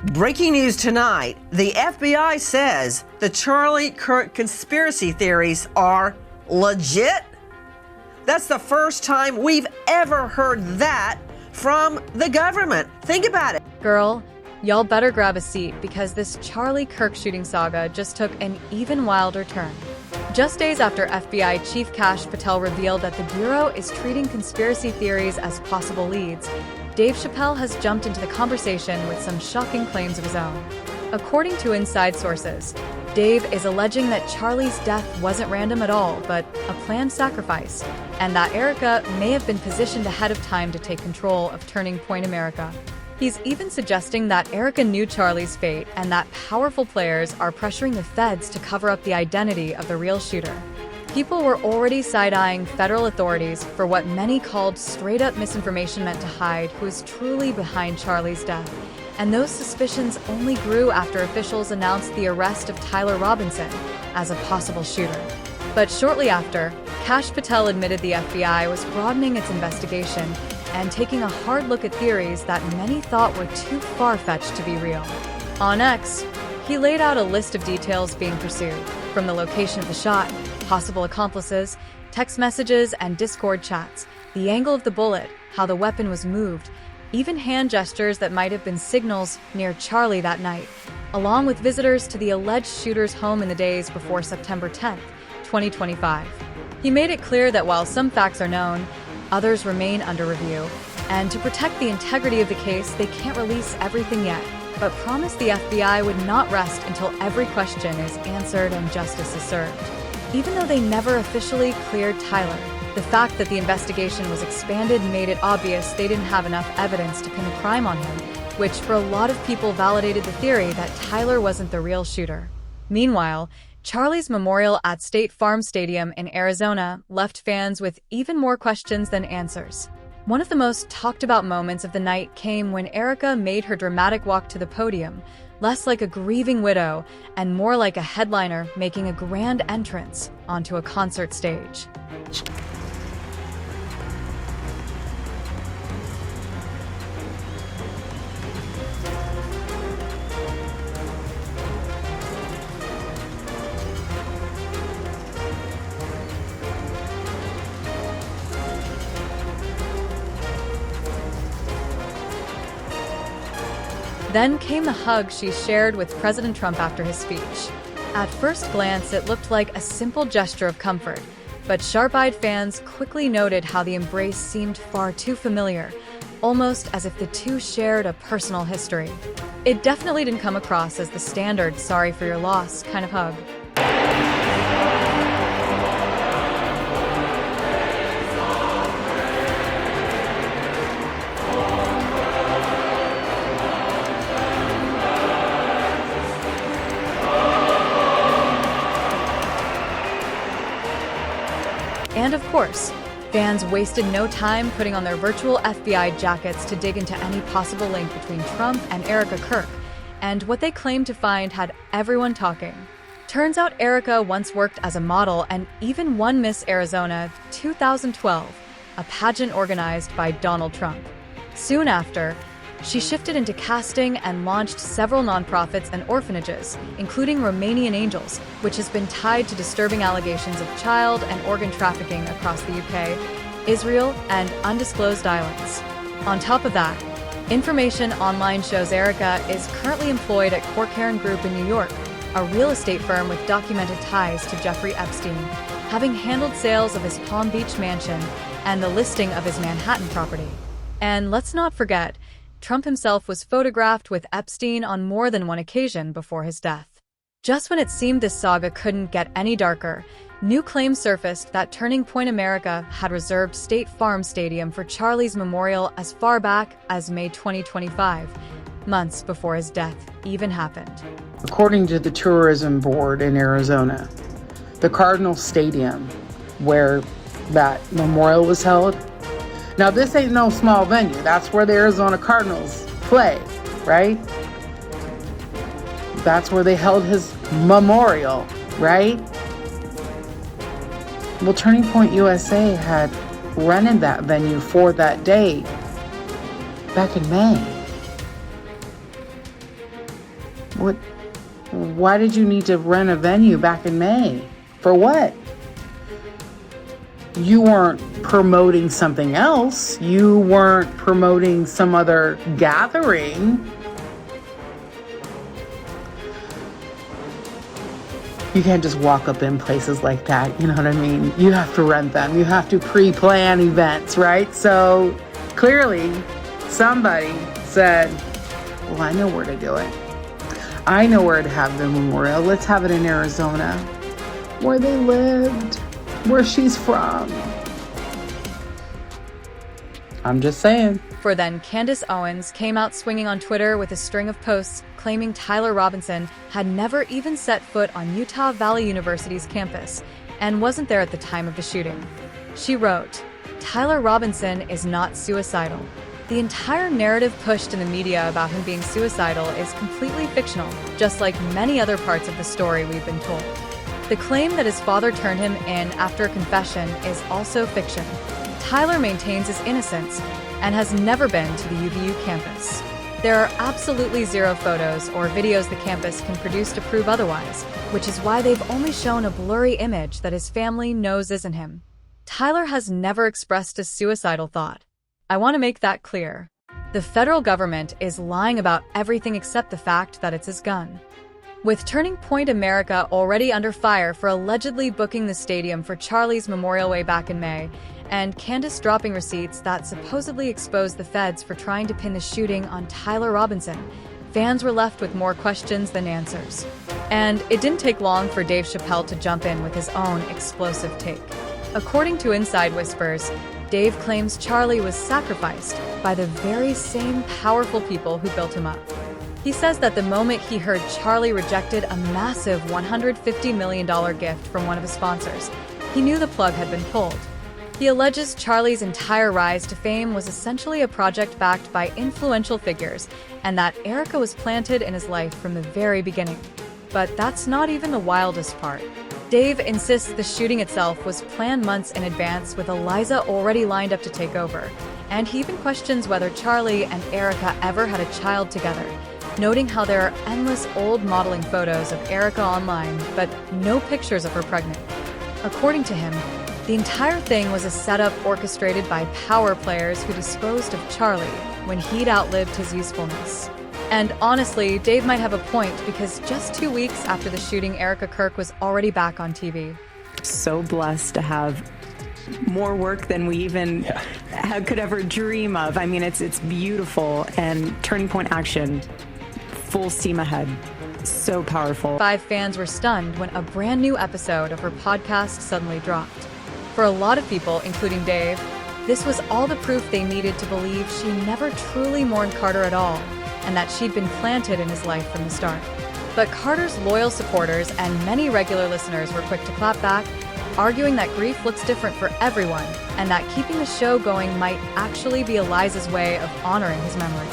Breaking news tonight, the FBI says the Charlie Kirk conspiracy theories are legit. That's the first time we've ever heard that from the government. Think about it. Girl, y'all better grab a seat because this Charlie Kirk shooting saga just took an even wilder turn. Just days after FBI Chief Kash Patel revealed that the Bureau is treating conspiracy theories as possible leads, Dave Chappelle has jumped into the conversation with some shocking claims of his own. According to inside sources, Dave is alleging that Charlie's death wasn't random at all, but a planned sacrifice, and that Erica may have been positioned ahead of time to take control of Turning Point America. He's even suggesting that Erica knew Charlie's fate and that powerful players are pressuring the feds to cover up the identity of the real shooter. People were already side-eyeing federal authorities for what many called straight-up misinformation meant to hide who is truly behind Charlie's death. And those suspicions only grew after officials announced the arrest of Tyler Robinson as a possible shooter. But shortly after, Kash Patel admitted the FBI was broadening its investigation and taking a hard look at theories that many thought were too far-fetched to be real. On X, he laid out a list of details being pursued, from the location of the shot, possible accomplices, text messages and Discord chats, the angle of the bullet, how the weapon was moved, even hand gestures that might have been signals near Charlie that night, along with visitors to the alleged shooter's home in the days before September 10, 2025. He made it clear that while some facts are known, others remain under review, and to protect the integrity of the case, they can't release everything yet, but promised the FBI would not rest until every question is answered and justice is served. Even though they never officially cleared Tyler, the fact that the investigation was expanded made it obvious they didn't have enough evidence to pin a crime on him, which for a lot of people validated the theory that Tyler wasn't the real shooter. Meanwhile, Charlie's memorial at State Farm Stadium in Arizona left fans with even more questions than answers. One of the most talked about moments of the night came when Erica made her dramatic walk to the podium, less like a grieving widow and more like a headliner making a grand entrance onto a concert stage. Then came the hug she shared with President Trump after his speech. At first glance, it looked like a simple gesture of comfort, but sharp-eyed fans quickly noted how the embrace seemed far too familiar, almost as if the two shared a personal history. It definitely didn't come across as the standard sorry for your loss kind of hug. And of course, fans wasted no time putting on their virtual FBI jackets to dig into any possible link between Trump and Erica Kirk, and what they claimed to find had everyone talking. Turns out Erica once worked as a model and even won Miss Arizona 2012, a pageant organized by Donald Trump. Soon after, she shifted into casting and launched several nonprofits and orphanages, including Romanian Angels, which has been tied to disturbing allegations of child and organ trafficking across the UK, Israel, and undisclosed islands. On top of that, information online shows Erica is currently employed at Corcoran Group in New York, a real estate firm with documented ties to Jeffrey Epstein, having handled sales of his Palm Beach mansion and the listing of his Manhattan property. And let's not forget, Trump himself was photographed with Epstein on more than one occasion before his death. Just when it seemed this saga couldn't get any darker, new claims surfaced that Turning Point America had reserved State Farm Stadium for Charlie's memorial as far back as May 2025, months before his death even happened. According to the Tourism Board in Arizona, the Cardinal Stadium, where that memorial was held. Now, this ain't no small venue. That's where the Arizona Cardinals play, right? That's where they held his memorial, right? Well, Turning Point USA had rented that venue for that day back in May. What? Why did you need to rent a venue back in May? For what? You weren't promoting something else. You weren't promoting some other gathering. You can't just walk up in places like that, you know what I mean? You have to rent them. You have to pre-plan events, right? So clearly somebody said, well, I know where to do it. I know where to have the memorial. Let's have it in Arizona, where they lived, where she's from. I'm just saying. For then, Candace Owens came out swinging on Twitter with a string of posts claiming Tyler Robinson had never even set foot on Utah Valley University's campus and wasn't there at the time of the shooting. She wrote, "Tyler Robinson is not suicidal. The entire narrative pushed in the media about him being suicidal is completely fictional, just like many other parts of the story we've been told. The claim that his father turned him in after a confession is also fiction. Tyler maintains his innocence and has never been to the UVU campus. There are absolutely zero photos or videos the campus can produce to prove otherwise, which is why they've only shown a blurry image that his family knows isn't him. Tyler has never expressed a suicidal thought. I want to make that clear. The federal government is lying about everything except the fact that it's his gun." With Turning Point America already under fire for allegedly booking the stadium for Charlie's memorial way back in May, and Candace dropping receipts that supposedly exposed the feds for trying to pin the shooting on Tyler Robinson, fans were left with more questions than answers. And it didn't take long for Dave Chappelle to jump in with his own explosive take. According to Inside Whispers, Dave claims Charlie was sacrificed by the very same powerful people who built him up. He says that the moment he heard Charlie rejected a massive $150 million gift from one of his sponsors, he knew the plug had been pulled. He alleges Charlie's entire rise to fame was essentially a project backed by influential figures, and that Erica was planted in his life from the very beginning. But that's not even the wildest part. Dave insists the shooting itself was planned months in advance with Eliza already lined up to take over, and he even questions whether Charlie and Erica ever had a child together, noting how there are endless old modeling photos of Erica online, but no pictures of her pregnant. According to him, the entire thing was a setup orchestrated by power players who disposed of Charlie when he'd outlived his usefulness. And honestly, Dave might have a point, because just 2 weeks after the shooting, Erica Kirk was already back on TV. So blessed to have more work than we even could ever dream of. I mean, it's beautiful, and Turning Point Action, full steam ahead. So powerful. 5 fans were stunned when a brand new episode of her podcast suddenly dropped. For a lot of people, including Dave, this was all the proof they needed to believe she never truly mourned Carter at all, and that she'd been planted in his life from the start. But Carter's loyal supporters and many regular listeners were quick to clap back, arguing that grief looks different for everyone, and that keeping the show going might actually be Eliza's way of honoring his memory.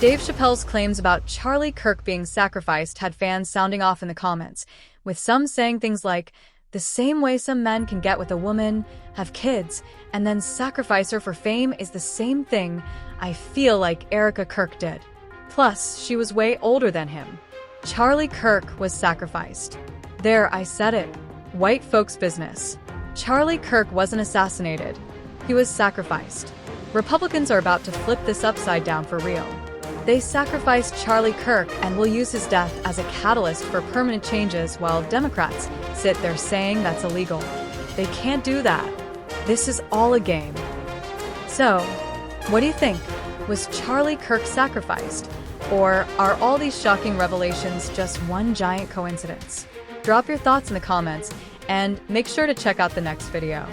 Dave Chappelle's claims about Charlie Kirk being sacrificed had fans sounding off in the comments, with some saying things like, "The same way some men can get with a woman, have kids, and then sacrifice her for fame is the same thing I feel like Erica Kirk did. Plus, she was way older than him. Charlie Kirk was sacrificed." There, I said it. White folks' business. Charlie Kirk wasn't assassinated. He was sacrificed. Republicans are about to flip this upside down for real. They sacrificed Charlie Kirk and will use his death as a catalyst for permanent changes, while Democrats sit there saying that's illegal. They can't do that. This is all a game. So, what do you think? Was Charlie Kirk sacrificed? Or are all these shocking revelations just one giant coincidence? Drop your thoughts in the comments, and make sure to check out the next video.